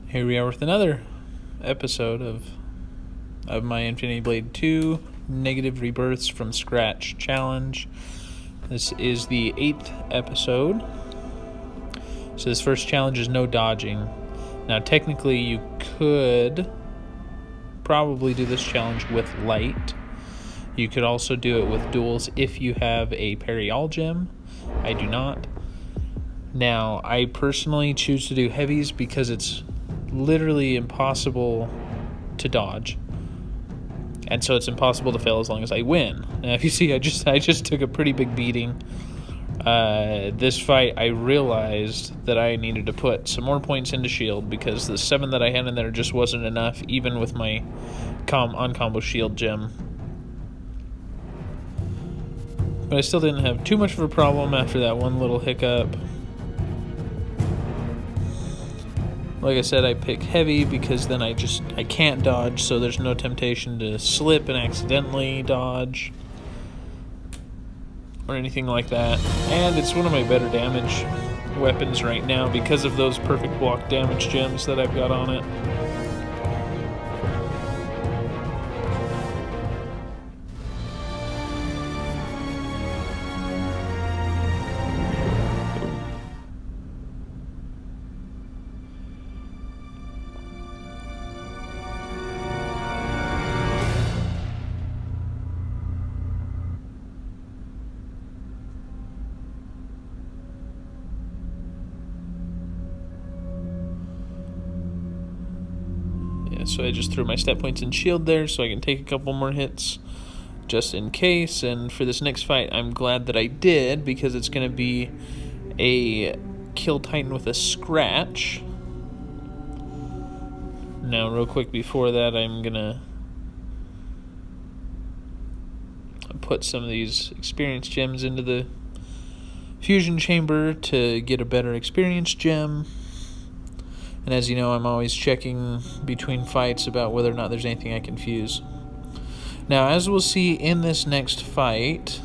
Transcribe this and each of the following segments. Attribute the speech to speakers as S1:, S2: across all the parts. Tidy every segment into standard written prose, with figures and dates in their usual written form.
S1: Here we are with another episode of my Infinity Blade 2 Negative Rebirths from Scratch challenge. This is the 8th episode. So this first challenge is no dodging. Now technically you could probably do this challenge with light. You could also do it with duels if you have a parry all gem. I do not. Now I personally choose to do heavies because it's literally impossible to dodge, and so it's impossible to fail as long as I win. Now if you see, I just took a pretty big beating. This fight I realized that I needed to put some more points into shield because the 7 that I had in there just wasn't enough, even with my on-combo shield gem. But I still didn't have too much of a problem after that one little hiccup. Like I said, I pick heavy because then I can't dodge, so there's no temptation to slip and accidentally dodge or anything like that. And it's one of my better damage weapons right now because of those perfect block damage gems that I've got on it. So I just threw my stat points and shield there so I can take a couple more hits just in case. And for this next fight, I'm glad that I did because it's going to be a kill Titan with a scratch. Now, real quick before that, I'm going to put some of these experience gems into the fusion chamber to get a better experience gem. And as you know, I'm always checking between fights about whether or not there's anything I can fuse. Now, as we'll see in this next fight,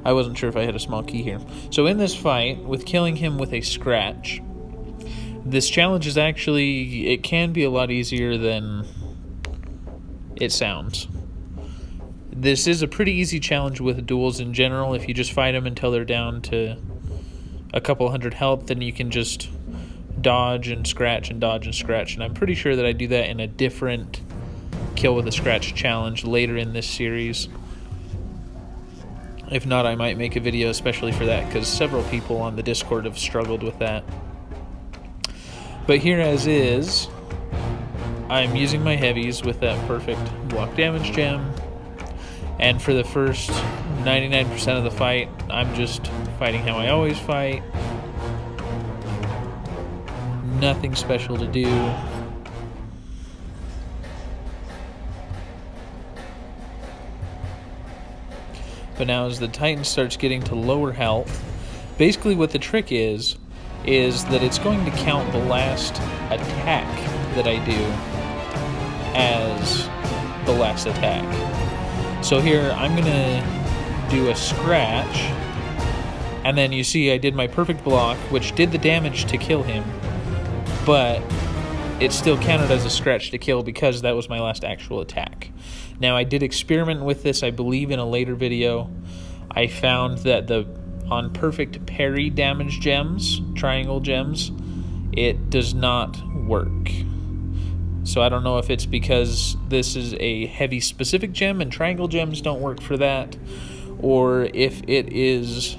S1: I wasn't sure if I had a small key here. So in this fight, with killing him with a scratch, this challenge is actually, it can be a lot easier than it sounds. This is a pretty easy challenge with duels in general. If you just fight them until they're down to a couple hundred health, then you can just dodge and scratch and dodge and scratch. And I'm pretty sure that I do that in a different kill with a scratch challenge later in this series. If not, I might make a video especially for that because several people on the Discord have struggled with that. But here as is, I'm using my heavies with that perfect block damage gem, and for the first 99% of the fight, I'm just fighting how I always fight. Nothing special to do. But now as the Titan starts getting to lower health, basically what the trick is that it's going to count the last attack that I do as the last attack. So here I'm gonna do a scratch, and then you see I did my perfect block, which did the damage to kill him, but it still counted as a scratch to kill because that was my last actual attack. Now, I did experiment with this, I believe, in a later video. I found that on perfect parry damage gems, triangle gems, it does not work. So I don't know if it's because this is a heavy specific gem and triangle gems don't work for that, or if it is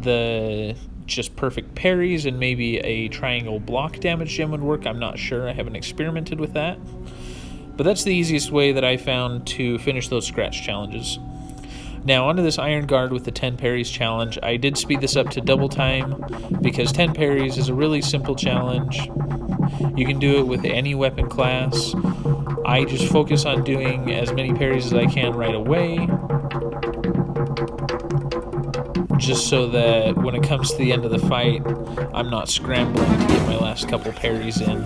S1: the just perfect parries and maybe a triangle block damage gem would work. I'm not sure. I haven't experimented with that. But that's the easiest way that I found to finish those scratch challenges. Now onto this Iron Guard with the 10 parries challenge. I did speed this up to double time because 10 parries is a really simple challenge. You can do it with any weapon class. I just focus on doing as many parries as I can right away, just so that when it comes to the end of the fight, I'm not scrambling to get my last couple parries in,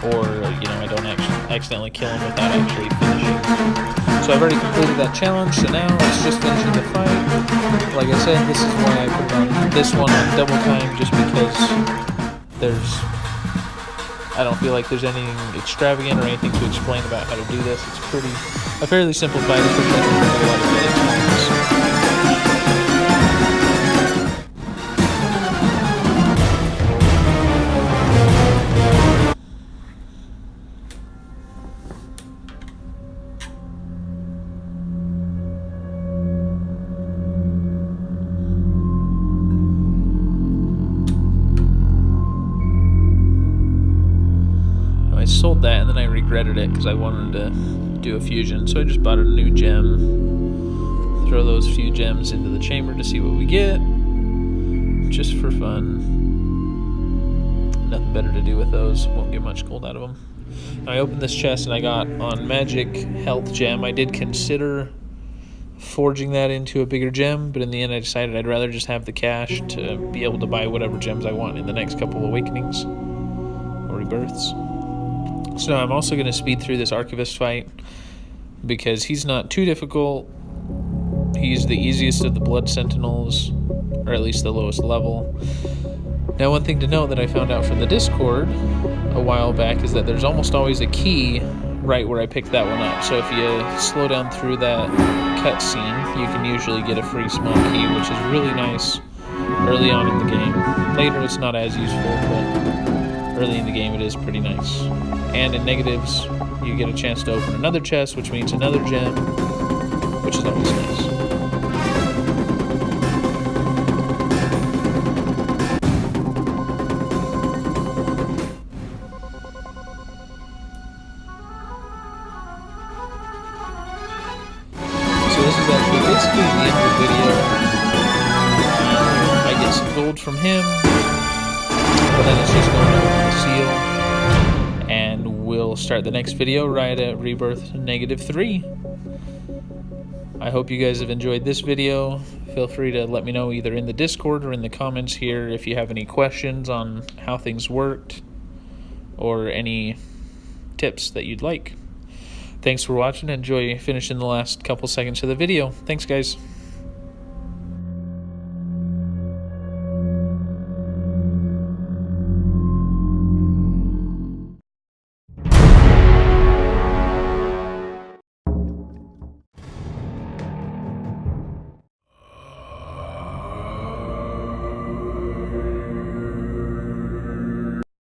S1: or I don't accidentally kill him without actually finishing. So I've already completed that challenge, so now it's just finishing the fight. Like I said, this is why I put on this one on double time, just because I don't feel like there's anything extravagant or anything to explain about how to do this. It's a fairly simple fight, especially if you have a lot of good times. I sold that and then I regretted it because I wanted to do a fusion, so I just bought a new gem. Throw those few gems into the chamber to see what we get, just for fun. Nothing better to do with those, won't get much gold out of them. Now I opened this chest and I got on magic health gem. I did consider forging that into a bigger gem, but in the end I decided I'd rather just have the cash to be able to buy whatever gems I want in the next couple awakenings or rebirths. So I'm also going to speed through this archivist fight because he's not too difficult. He's the easiest of the blood sentinels, or at least the lowest level. Now, one thing to note that I found out from the Discord a while back is that there's almost always a key right where I picked that one up. So if you slow down through that cutscene, you can usually get a free small key, which is really nice early on in the game. Later it's not as useful, but early in the game it is pretty nice. And in negatives, you get a chance to open another chest, which means another gem, which is always nice. So this is actually basically the end of the video. I get some gold from him, but then it's just going to open the seal. And we'll start the next video right at rebirth -3. I hope you guys have enjoyed this video. Feel free to let me know either in the Discord or in the comments here if you have any questions on how things worked or any tips that you'd like. Thanks for watching. Enjoy finishing the last couple seconds of the video. Thanks, guys.